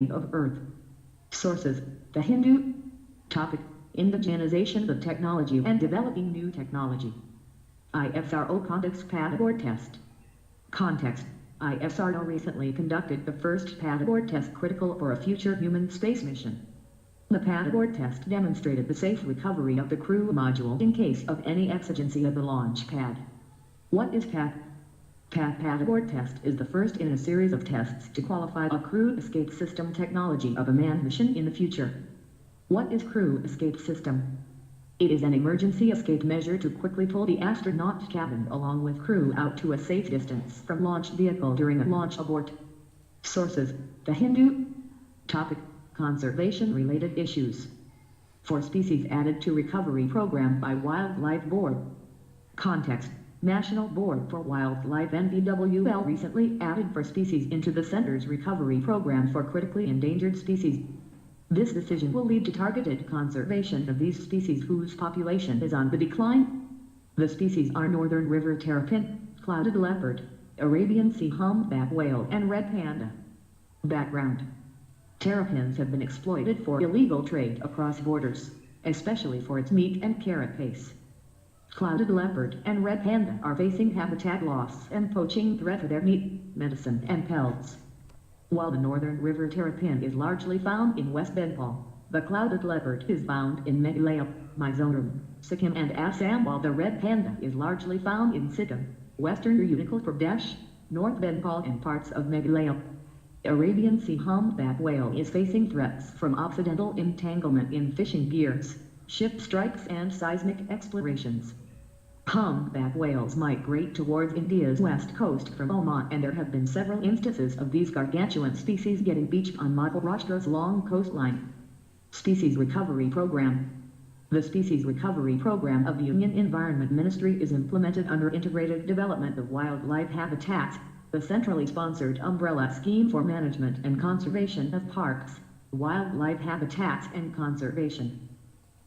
of Earth. Sources: The Hindu. Topic: Indigenization of technology and developing new technology. ISRO conducts pad abort test. Context: ISRO recently conducted the first pad abort test critical for a future human space mission. The pad abort test demonstrated the safe recovery of the crew module in case of any exigency of the launch pad. What is pad? Pad abort test is the first in a series of tests to qualify a crew escape system technology of a manned mission in the future. What is crew escape system? It is an emergency escape measure to quickly pull the astronaut cabin along with crew out to a safe distance from launch vehicle during a launch abort. Sources: The Hindu. Topic: Conservation-related issues. 4 species added to recovery program by Wildlife Board. Context: National Board for Wildlife (NBWL) recently added 4 species into the Center's recovery program for critically endangered species. This decision will lead to targeted conservation of these species whose population is on the decline. The species are northern river terrapin, clouded leopard, Arabian sea humpback whale, and red panda. Background: terrapins have been exploited for illegal trade across borders, especially for its meat and carapace. Clouded leopard and red panda are facing habitat loss and poaching threat to their meat, medicine, and pelts. While the northern river terrapin is largely found in West Bengal, the clouded leopard is found in Meghalaya, Mizoram, Sikkim, and Assam, while the red panda is largely found in Sikkim, western Uttar Pradesh, North Bengal, and parts of Meghalaya. Arabian sea humpback whale is facing threats from accidental entanglement in fishing gears, ship strikes, and seismic explorations. Humpback whales migrate towards India's west coast from Oman, and there have been several instances of these gargantuan species getting beached on Maharashtra's long coastline. Species Recovery Program. The Species Recovery Program of the Union Environment Ministry is implemented under Integrated Development of Wildlife Habitats, the centrally sponsored umbrella scheme for management and conservation of parks, wildlife habitats, and conservation.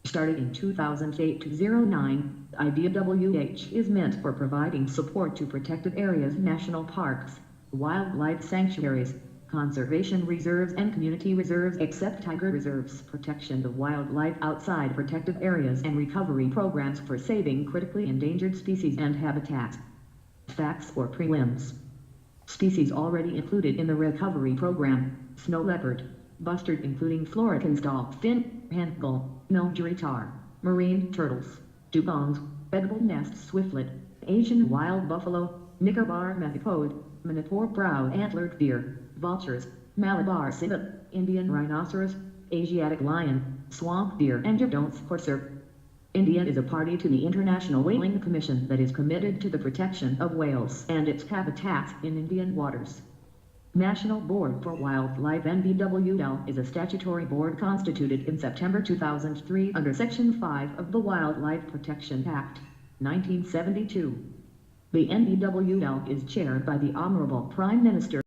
Started in 2008-09, IDWH is meant for providing support to protected areas, national parks, wildlife sanctuaries, conservation reserves, and community reserves except tiger reserves, protection of wildlife outside protected areas, and recovery programs for saving critically endangered species and habitats. Facts or prelims. Species already included in the recovery program: snow leopard, bustard including Florican's dolphin, handgull, Nilgiri tar, marine turtles, dugongs, edible nest swiftlet, Asian wild buffalo, Nicobar methipode, Manipur brown-antlered deer, vultures, Malabar civet, Indian rhinoceros, Asiatic lion, swamp deer, and Jerdon's courser. India is a party to the International Whaling Commission that is committed to the protection of whales and its habitats in Indian waters. National Board for Wildlife (NBWL) is a statutory board constituted in September 2003 under Section 5 of the Wildlife Protection Act, 1972. The NBWL is chaired by the Honorable Prime Minister